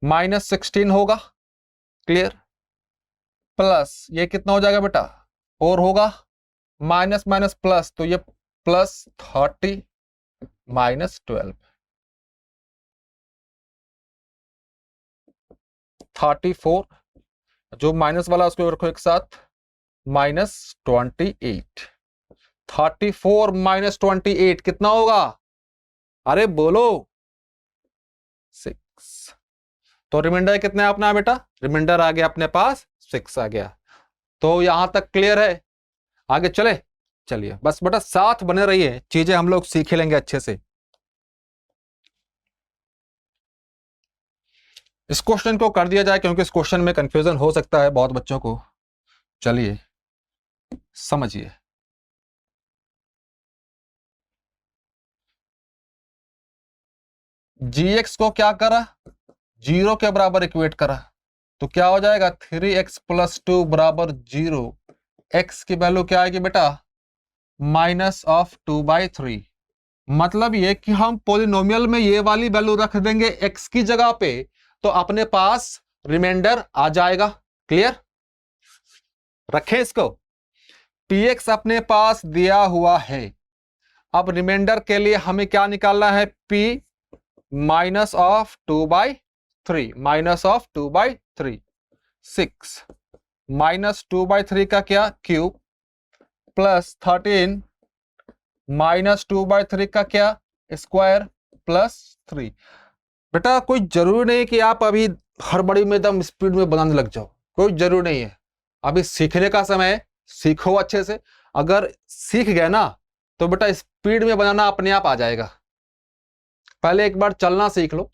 -16 होगा, क्लियर, प्लस ये कितना हो जाएगा बेटा, 4 होगा, माइनस माइनस प्लस, तो ये प्लस 30 -12, 34, जो माइनस वाला उसको रखो एक साथ, -28, 34 -28 कितना होगा, अरे बोलो, 6। तो रिमाइंडर कितना है अपना बेटा, रिमाइंडर आ गया अपने पास 6 आ गया। तो यहां तक क्लियर है? आगे चले, चलिए बस बेटा साथ बने रहिए, चीजें हम लोग सीख लेंगे अच्छे से। इस क्वेश्चन को कर दिया जाए, क्योंकि इस क्वेश्चन में कंफ्यूजन हो सकता है बहुत बच्चों को। चलिए समझिए, gx को क्या करा, 0 के बराबर इक्वेट करा, तो क्या हो जाएगा, 3x + 2 बराबर 0। x की वैल्यू क्या आएगी बेटा, -2/3। मतलब ये कि हम पॉलिनोमियल में ये वाली वैल्यू रख देंगे x की जगह पे, तो अपने पास रिमाइंडर आ जाएगा। क्लियर, रखें इसको, px अपने पास दिया हुआ है। अब रिमाइंडर के लिए हमें क्या निकालना है, p -2/3, -2/3, 6 -2/3 का क्या, क्यूब, प्लस 13 -2/3 का क्या, स्क्वायर, प्लस 3। बेटा कोई जरूरी नहीं कि आप अभी हड़बड़ी में एकदम स्पीड में बनाने लग जाओ, कोई जरूरी नहीं है। अभी सीखने का समय है, सीखो अच्छे से। अगर सीख गए ना तो बेटा स्पीड में बनाना अपने आप आ जाएगा। पहले एक बार चलना सीख लो,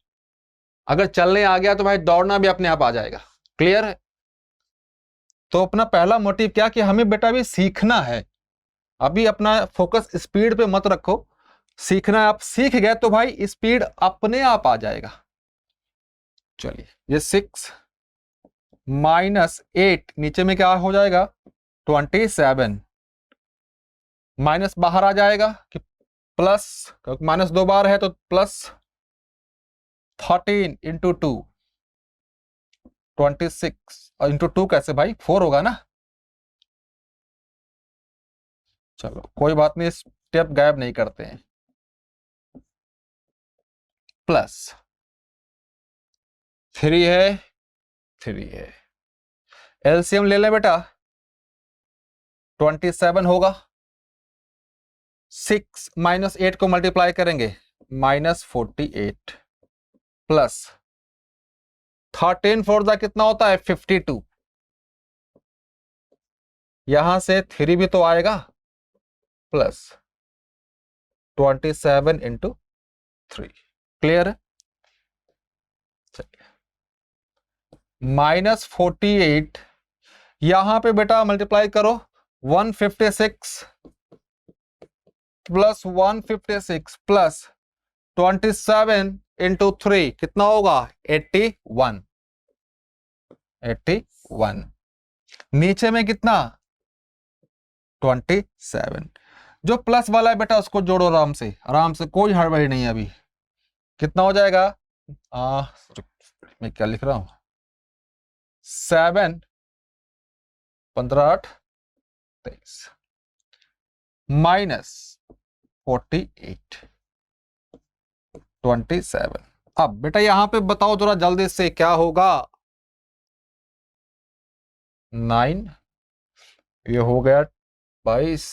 अगर चलने आ गया तो भाई दौड़ना भी अपने आप आ जाएगा। क्लियर है? तो अपना पहला मोटिव क्या कि हमें बेटा भी सीखना है। अभी अपना फोकस स्पीड पे मत रखो, सीखना है। आप सीख गए तो भाई स्पीड अपने आप आ जाएगा। चलिए, ये 6 माइनस 8 नीचे में क्या हो जाएगा 27, माइनस बाहर आ जाएगा कि प्लस, माइनस 2 बार है तो प्लस 13 इंटू 2 26, और इंटू 2 कैसे भाई 4 होगा ना। चलो कोई बात नहीं, स्टेप गायब नहीं करते हैं। प्लस 3 है, 3 है, एलसीएम ले लें बेटा, 27 होगा। 6 माइनस 8 को मल्टीप्लाई करेंगे -48, प्लस 13 फोर दा कितना होता है 52, यहां से 3 भी तो आएगा, प्लस 27 इंटू 3। क्लियर है? -48 यहां पे बेटा मल्टीप्लाई करो 156 प्लस 156 प्लस 27 इंटू 3 कितना होगा 81, 81। नीचे में कितना 27। जो प्लस वाला है बेटा उसको जोड़ो आराम से, आराम से, कोई हड़बड़ी नहीं है। अभी कितना हो जाएगा, मैं क्या लिख रहा हूं, 7 15 8 23 माइनस 48 27। अब बेटा यहां पे बताओ जरा जल्दी से क्या होगा, 9, ये हो गया 22,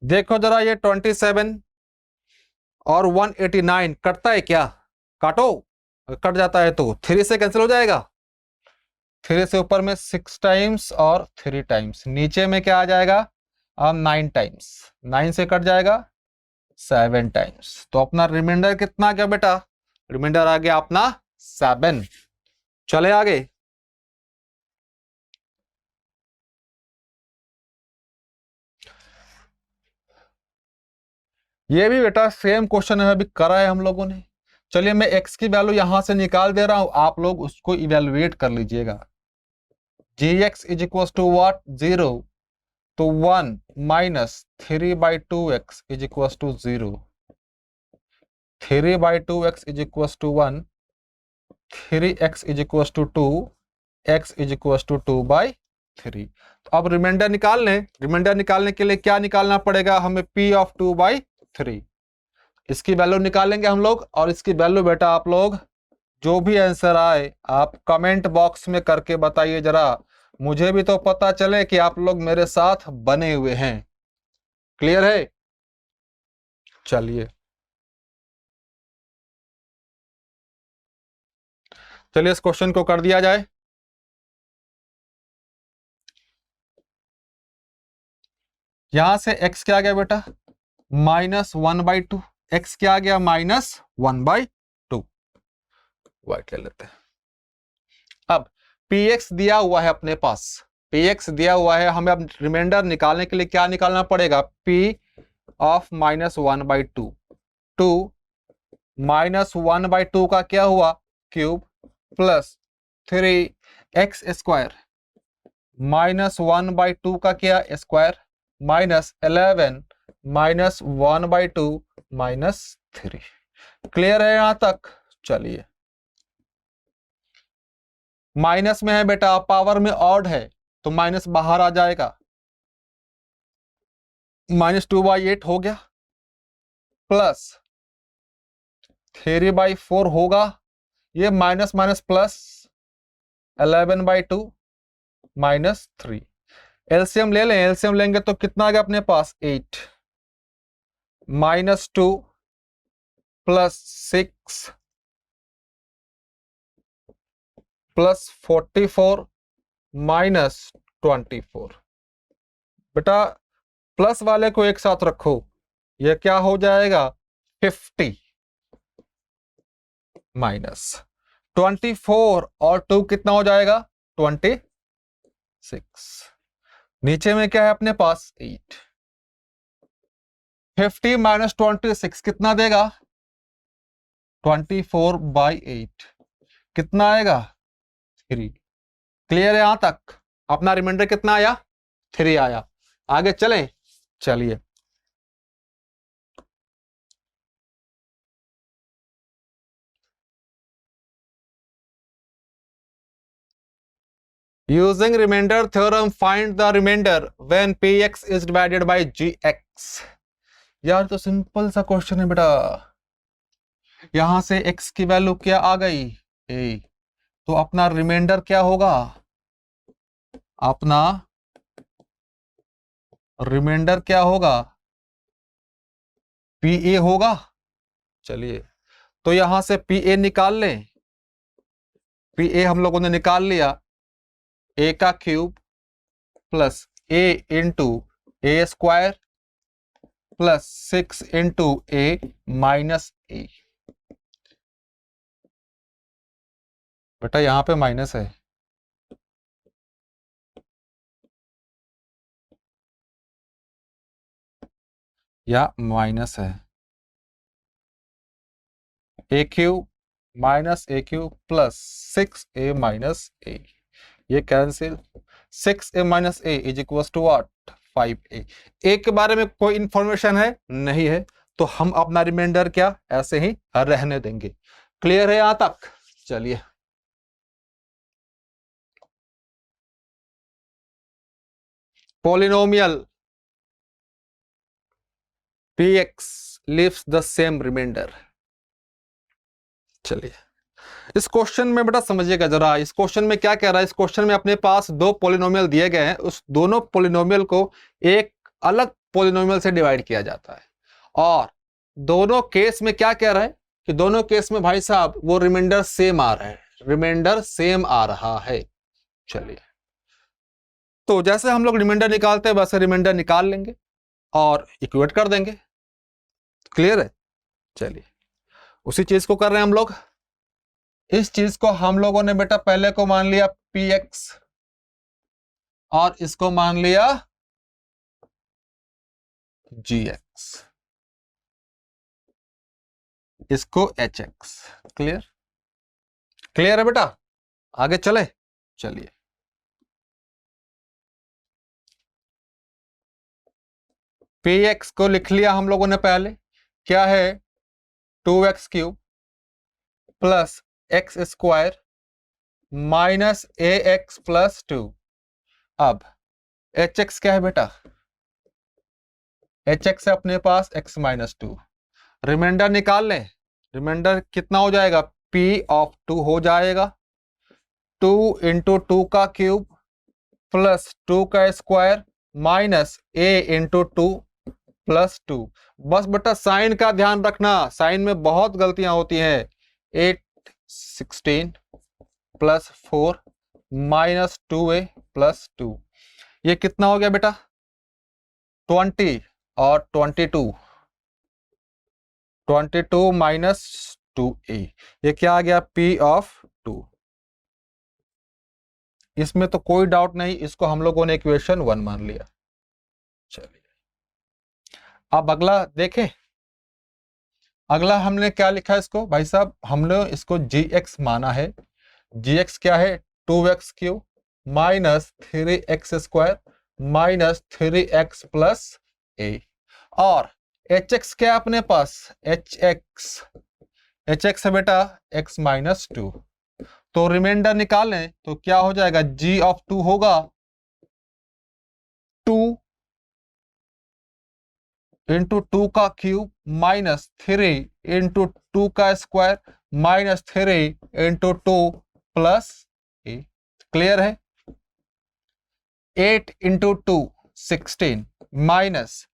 देखो जरा ये 27 और 189 कटता है क्या, काटो, कट जाता है तो 3 से कैंसिल हो जाएगा, 3 से ऊपर में 6 टाइम्स और 3 टाइम्स, नीचे में क्या आ जाएगा अब 9 टाइम्स, 9 से कट जाएगा 7 टाइम्स। तो अपना रिमाइंडर कितना आ गया बेटा, रिमाइंडर आ गया अपना 7। चले आगे, ये भी बेटा सेम क्वेश्चन है, अभी करा है हम लोगों ने। चलिए मैं x की वैल्यू यहां से निकाल दे रहा हूं, आप लोग उसको इवेलुएट कर लीजिएगा। gx is equal to what 0, तो 1 minus 3/2x is equal to 0, 3/2x is equal to 1, 3x is equal to 2, x is equal to 2/3। तो अब रिमाइंडर निकाल लें। रिमाइंडर निकालने के लिए क्या निकालना पड़ेगा हमें, p ऑफ 2/3, इसकी वैल्यू निकालेंगे हम लोग। और इसकी वैल्यू बेटा आप लोग जो भी आंसर आए आप कमेंट बॉक्स में करके बताइए जरा, मुझे भी तो पता चले कि आप लोग मेरे साथ बने हुए हैं। क्लियर है? चलिए चलिए इस क्वेश्चन को कर दिया जाए। यहां से x क्या आ गया बेटा -1/2, x क्या आ गया -1/2, वाइट ले लेते हैं। अब px दिया हुआ है अपने पास, px दिया हुआ है, हमें अब रिमाइंडर निकालने के लिए क्या निकालना पड़ेगा, p ऑफ -1/2, 2 -1/2 का क्या हुआ क्यूब, प्लस 3x² -1/2 का क्या स्क्वायर, -11 -1/2 -3। क्लियर है यहां तक? चलिए, माइनस में है बेटा, पावर में ऑड है तो माइनस बाहर आ जाएगा, -2/8 हो गया, प्लस 3/4 होगा, ये माइनस माइनस प्लस 11/2 -3। एलसीएम ले लें, एलसीएम लेंगे तो कितना आ गया अपने पास 8, -2 प्लस 6 प्लस 44 माइनस 24। बेटा प्लस वाले को एक साथ रखो, यह क्या हो जाएगा 50 माइनस 24 और 2 कितना हो जाएगा 26। नीचे में क्या है अपने पास 8। 50 माइनस 26 कितना देगा 24/8 कितना आएगा 3। क्लियर है यहां तक? अपना रिमाइंडर कितना आया 3 आया। आगे चलें, चलिए using remainder theorem find the remainder when px is divided by gx। यार तो सिंपल सा क्वेश्चन है बेटा, यहां से x की वैल्यू क्या आ गई a, तो अपना रिमाइंडर क्या होगा, अपना रिमाइंडर क्या होगा pa होगा। चलिए तो यहां से pa निकाल लें, pa हम लोगों ने निकाल लिया, a का cube plus a into a square plus 6 into a minus a. बेटा यहां पे माइनस है, या माइनस है, a cube minus a cube plus 6a minus a, ये cancel, 6a minus a is equal to what 5a। A के बारे में कोई इंफॉर्मेशन है नहीं है, तो हम अपना रिमाइंडर क्या ऐसे ही रहने देंगे। क्लियर है यहां तक? चलिए polynomial px leaves the same remainder. चलिए इस क्वेश्चन में बेटा समझिएगा जरा, इस क्वेश्चन में क्या कह रहा है, इस क्वेश्चन में अपने पास दो पॉलिनोमियल दिए गए हैं, उस दोनों पॉलिनोमियल को एक अलग पॉलिनोमियल से डिवाइड किया जाता है, और दोनों केस में क्या कह रहा है कि दोनों केस में भाई साहब वो रिमाइंडर सेम आ रहा है, रिमाइंडर सेम आ रहा है। चलिए तो जैसे हम लोग रिमाइंडर निकालते हैं वैसे रिमाइंडर निकाल लेंगे और इक्वेट कर देंगे। क्लियर है? चलिए उसी चीज को कर रहे हैं हम लोग। इस चीज को हम लोगों ने बेटा पहले को मान लिया px और इसको मान लिया gx, इसको hx। क्लियर? क्लियर है बेटा? आगे चले, चलिए px को लिख लिया हम लोगों ने पहले, क्या है 2x cube plus x square minus ax plus 2। अब hx क्या है बेटा, hx है अपने पास x माइनस 2। रिमाइंडर निकाल लें, रिमाइंडर कितना हो जाएगा p ऑफ 2 हो जाएगा, 2 इंटू 2 का क्यूब प्लस 2 का square minus a into 2 plus 2। बस बेटा साइन का ध्यान रखना, साइन में बहुत गलतियां होती हैं। 8 16 प्लस 4 माइनस 2a प्लस 2, ये कितना हो गया बेटा 20 और 22 माइनस 2a, ये क्या आ गया p ऑफ 2। इसमें तो कोई डाउट नहीं, इसको हम लोगों ने इक्वेशन 1 मान लिया। चलिए अब अगला देखें, अगला हमने क्या लिखा है इसको भाई साहब, हमने इसको gx माना है। gx क्या है 2x cube minus 3x square minus 3x plus a, और hx क्या है अपने पास hx है बेटा x माइनस 2। तो रिमाइंडर निकालें तो क्या हो जाएगा g ऑफ 2 होगा 2 इंटू 2 का क्यूब माइनस 3 इंटू 2 का square minus 3 into 2 plus a. Clear है? 8 into 2 16 minus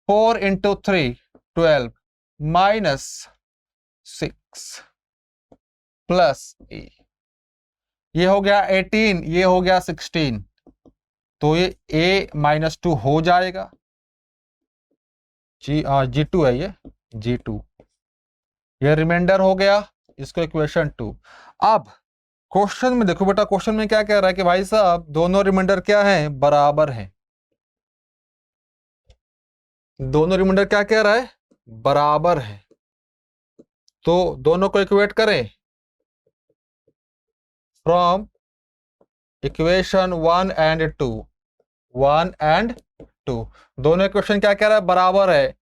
4 into 3 12 minus 6 plus a, ये हो गया 18, ये हो गया 16। तो ये a-2 हो जाएगा। G2 है ये, G2, ये रिमाइंडर हो गया, इसको इक्वेशन 2। अब क्वेश्चन में देखो बेटा, क्वेश्चन में क्या कह रहा है कि भाई साहब दोनों रिमाइंडर क्या है, बराबर है। दोनों रिमाइंडर क्या कह रहा है, बराबर है। तो दोनों को इक्वेट करें फ्रॉम इक्वेशन 1 एंड 2, 1 एंड 2। दोनों इक्वेशन क्या कह रहा है, बराबर है।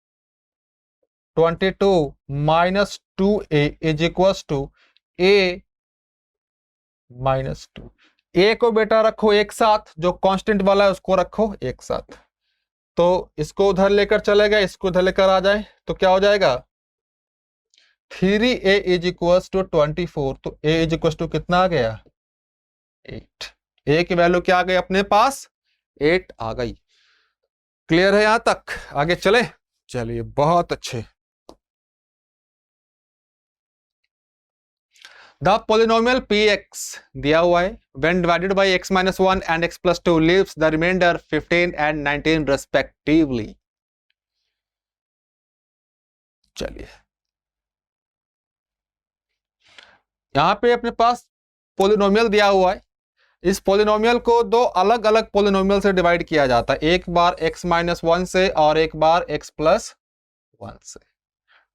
22 minus 2a is equal to a minus 2। a को बेटा रखो एक साथ, जो कांस्टेंट वाला है उसको रखो एक साथ। तो इसको उधर लेकर चले गए, इसको उधर लेकर आ जाए तो क्या हो जाएगा, 3a इज इक्वल टू 24। तो a इज इक्वल टू कितना आ गया, 8। a की वैल्यू क्या आ गई अपने पास, 8 आ गई। क्लियर है यहां तक, आगे चले। चलिए बहुत अच्छे। द पोलिनोमियल px दिया हुआ है, when divided by x minus 1 and x plus 2 leaves the remainder 15 and 19 respectively। चलिए यहां पे अपने पास पोलिनोमियल दिया हुआ है। इस पोलिनोमियल को दो अलग अलग पोलिनोमियल से डिवाइड किया जाता है, एक बार x माइनस 1 से और एक बार x प्लस 1 से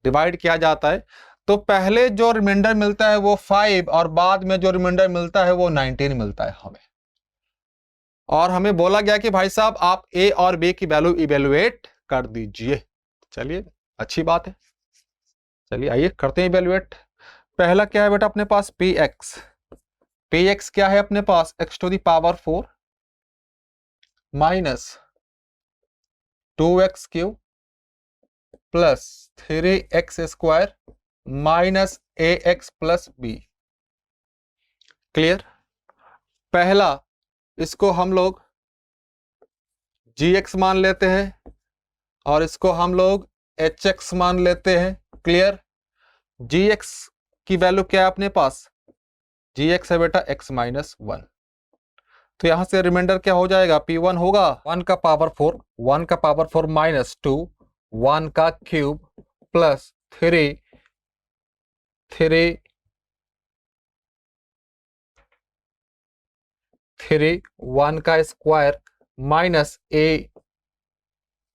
डिवाइड किया जाता है। तो पहले जो रिमाइंडर मिलता है वो 5 और बाद में जो रिमाइंडर मिलता है वो 19 मिलता है हमें। और हमें बोला गया कि भाई साहब आप a और b की वैल्यू इवेलुएट कर दीजिए। चलिए अच्छी बात है, चलिए आइए करते हैं इवेलुएट। पहला क्या है बेटा अपने पास, px क्या है अपने पास, x to the power 4 minus 2x cube plus 3x square minus ax plus b। Clear. पहला इसको हम लोग gx मान लेते हैं और इसको हम लोग hx मान लेते हैं। क्लियर। gx की वैल्यू क्या है अपने पास, gx है बेटा x माइनस 1। तो यहां से रिमाइंडर क्या हो जाएगा, p1 होगा 1 का पावर 4, 1 का पावर 4 माइनस 2, 1 का क्यूब प्लस 3 1 का square minus a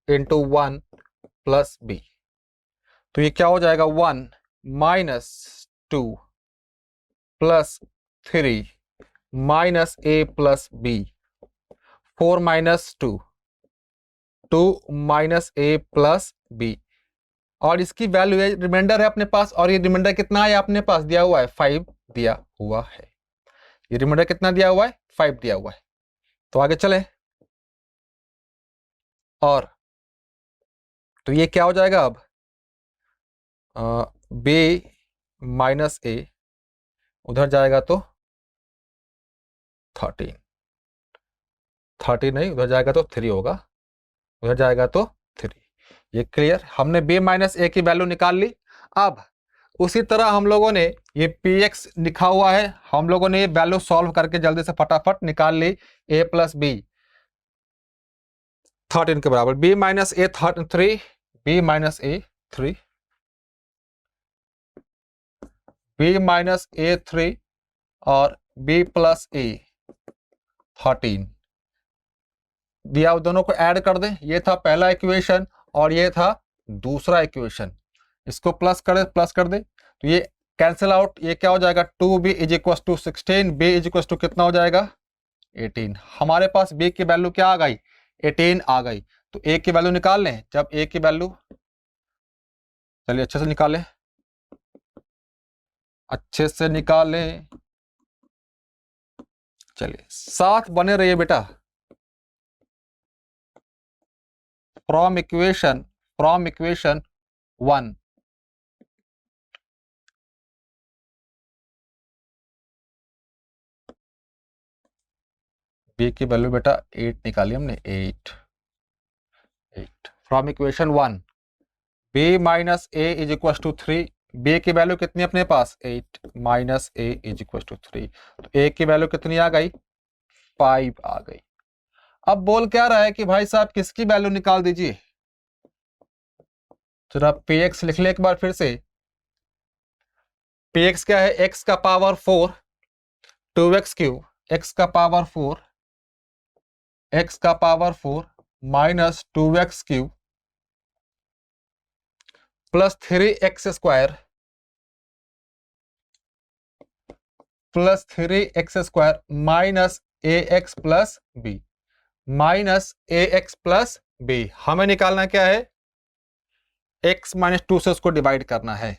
into 1 plus b। तो ये क्या हो जाएगा, 1 minus 2 plus 3 minus a plus b, 4 minus 2 minus a plus b। और इसकी वैल्यू रिमाइंडर है अपने पास, और ये रिमाइंडर कितना है अपने पास दिया हुआ है, 5 दिया हुआ है। ये रिमाइंडर कितना दिया हुआ है, 5 दिया हुआ है। तो आगे चले, और तो ये क्या हो जाएगा अब, b माइनस a उधर जाएगा तो 13 नहीं, उधर जाएगा तो 3 होगा, उधर जाएगा तो 3। ये क्लियर, हमने b माइनस a की वैल्यू निकाल ली। अब उसी तरह हम लोगों ने ये px लिखा हुआ है, हम लोगों ने ये वैल्यू सॉल्व करके जल्दी से फटाफट निकाल ली। a प्लस b 13 के बराबर, b minus a 3, b minus a 3, b minus a 3 और b प्लस a 13 दिया। दोनों को ऐड कर दें, ये था पहला इक्वेशन और ये था दूसरा इक्वेशन। इसको प्लस कर दे तो ये कैंसिल आउट, ये क्या हो जाएगा, 2b is equal to 16, b is equal to कितना हो जाएगा, 18। हमारे पास b की वैल्यू क्या आ गई, 18 आ गई। तो a की वैल्यू निकाल लें, जब a की वैल्यू, चलिए अच्छे से निकालें, अच्छे से निकालें। चलिए साथ बने रहिए बेटा। फ्रॉम इक्वेशन 1 b की वैल्यू बेटा 8 निकाली हमने, 8 from equation 1 b minus a is equal to 3, b की वैल्यू कितनी अपने पास, 8 minus a is equal to 3। तो a की वैल्यू कितनी आ गई, 5 आ गई। अब बोल क्या रहा है कि भाई साहब किसकी वैल्यू निकाल दीजिए, जरा पी एक्स लिख ले एक बार फिर से। पी एक्स क्या है, एक्स का पावर 4 2x क्यूब, एक्स का पावर 4 एक्स का power 4 minus 2x cube plus 3x square plus 3x square minus a x plus b, minus a x plus b. हमें निकालना क्या है, x माइनस 2 से उसको डिवाइड करना है,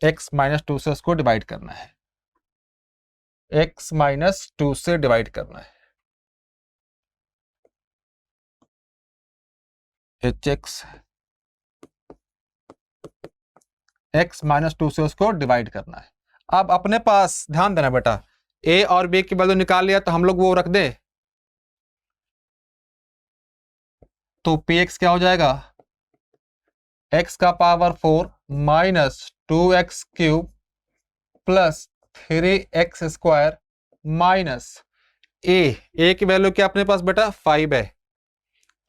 x माइनस 2 से उसको डिवाइड करना है, x माइनस 2 से डिवाइड करना है, hx x माइनस 2 से उसको डिवाइड करना है। अब अपने पास ध्यान देना बेटा, a और b की वैल्यू निकाल लिया तो हम लोग वो रख दे, तो px क्या हो जाएगा, x का power 4 minus 2x cube plus 3x square minus a की वैल्यू क्या अपने पास बेटा 5 है,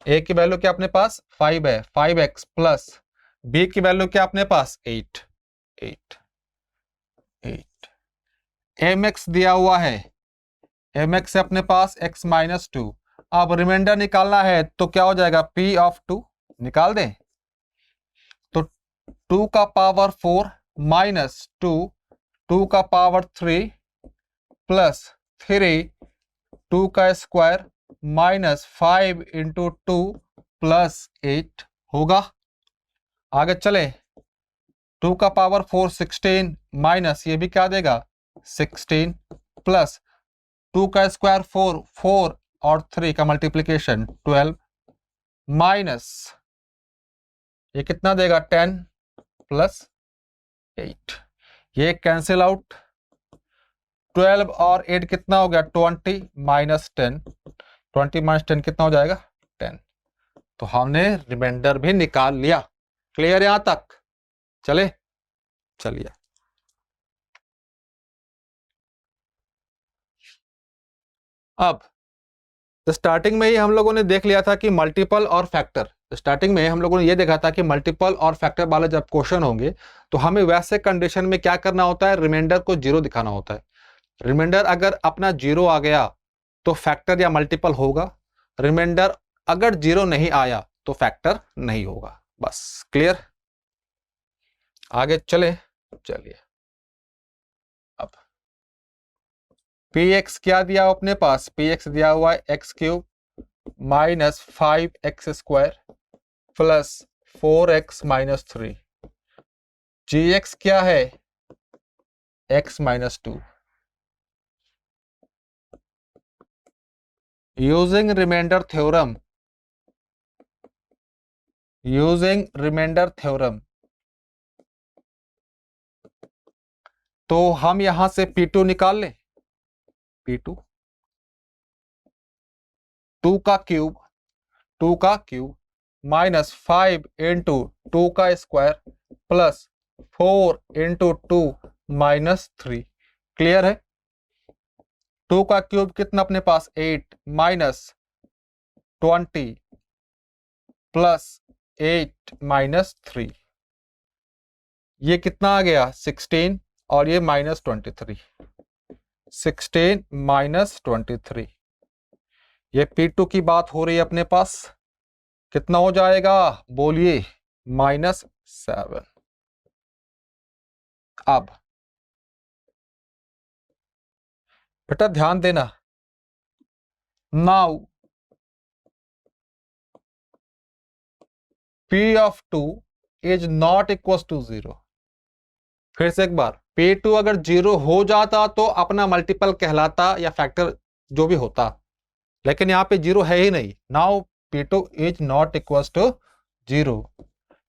a की वैल्यू क्या अपने पास 5 है, 5x प्लस b की वैल्यू क्या अपने पास 8 mx दिया हुआ है, mx है अपने पास x माइनस 2। अब रिमाइंडर निकालना है तो क्या हो जाएगा, p ऑफ 2 निकाल दें, तो 2 का पावर 4 माइनस 2 का पावर 3 प्लस 3 2 का स्क्वायर माइनस 5 इंटू 2 प्लस 8 होगा। आगे चले, 2 का पावर 4 16 माइनस ये भी क्या देगा 16 प्लस 2 का स्क्वायर 4 और 3 का मल्टीप्लीकेशन 12 माइनस ये कितना देगा 10 प्लस 8, ये कैंसिल आउट, 12 और 8 कितना हो गया 20 माइनस 10, 20 माइनस 10 कितना हो जाएगा 10। तो हमने रिमाइंडर भी निकाल लिया। क्लियर यहां तक, चले चलिए। अब स्टार्टिंग में ही हम लोगों ने देख लिया था कि मल्टीपल और फैक्टर, स्टार्टिंग में हम लोगों ने ये देखा था कि मल्टीपल और फैक्टर वाले जब क्वेश्चन होंगे तो हमें वैसे कंडीशन में क्या करना होता है, रिमाइंडर को जीरो दिखाना होता है। रिमाइंडर अगर अपना जीरो आ गया तो फैक्टर या मल्टीपल होगा, रिमाइंडर अगर जीरो नहीं आया तो फैक्टर नहीं होगा। बस क्लियर, आगे चले चलिए। अब px क्या दिया अपने पास, px दिया हुआ है x cube minus 5x square plus 4x minus 3, gx क्या है x minus 2। Using remainder theorem, using remainder theorem, तो हम यहां से P2 निकाल लें, P2 2 का क्यूब माइनस 5 इंटू 2 का square plus 4 into 2 minus 3। Clear है, 2 का क्यूब कितना अपने पास 8 माइनस 20 प्लस 8 माइनस 3, ये कितना आ गया 16 और ये माइनस 23, 16 माइनस 23। ये P2 की बात हो रही है अपने पास, कितना हो जाएगा बोलिए माइनस 7। अब बेटा ध्यान देना, now P of 2 is not equal to 0। फिर से एक बार, P2 अगर 0 हो जाता तो अपना मल्टीपल कहलाता या फैक्टर जो भी होता, लेकिन यहाँ पे 0 है ही नहीं। Now P2 is not equal to 0,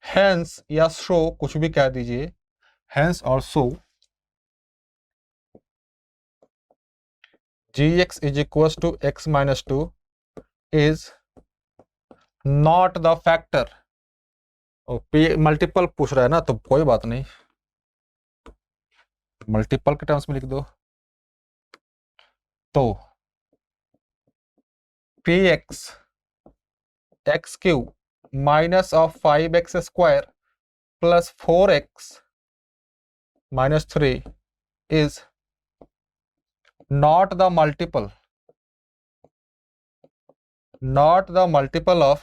hence या शो कुछ भी कह दीजिए, हेंस और so gx is equals to x minus 2 is not the factor। Multiple पूछ रहा है ना तो कोई बात नहीं, मल्टीपल के टर्म्स में लिख दो। तो px x cube minus of 5x square plus 4x minus 3 is not the multiple of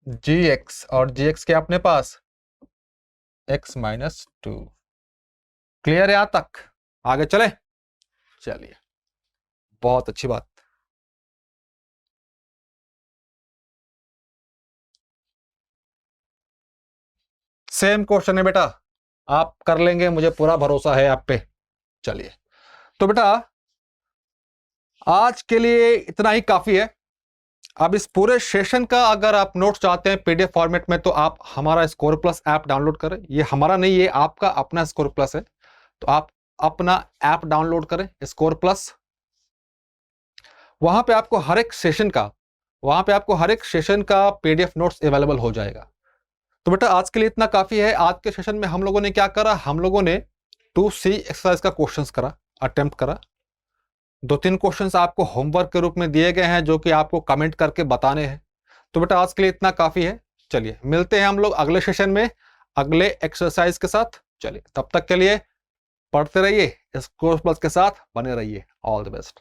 gx, और gx के अपने पास x माइनस 2। क्लियर है यहां तक? आगे चले, चलिए, बहुत अच्छी बात। सेम क्वेश्चन है बेटा, आप कर लेंगे, मुझे पूरा भरोसा है आप पे। चलिए, तो बेटा आज के लिए इतना ही काफी है। अब इस पूरे सेशन का अगर आप नोट्स चाहते हैं पीडीएफ फॉर्मेट में, तो आप हमारा स्कोर प्लस ऐप डाउनलोड करें। ये हमारा नहीं, ये आपका अपना स्कोर प्लस है, तो आप अपना ऐप डाउनलोड करें स्कोर प्लस। वहां पे आपको हर एक सेशन का पीडीएफ नोट्स अवेलेबल हो जाएगा। तो बेटा आज के लिए इतना काफी है। आज के सेशन में हम लोगों ने क्या करा, हम लोगों ने 2C एक्सरसाइज का क्वेश्चंस करा, अटेम्प्ट करा। 2-3 क्वेश्चंस आपको होमवर्क के रूप में दिए गए हैं, जो कि आपको कमेंट करके बताने हैं। तो बेटा आज के लिए इतना काफी है। चलिए मिलते हैं हम लोग अगले सेशन में अगले एक्सरसाइज के साथ। चलिए तब तक के लिए पढ़ते रहिए, स्कोर प्लस के साथ बने रहिए। All the best.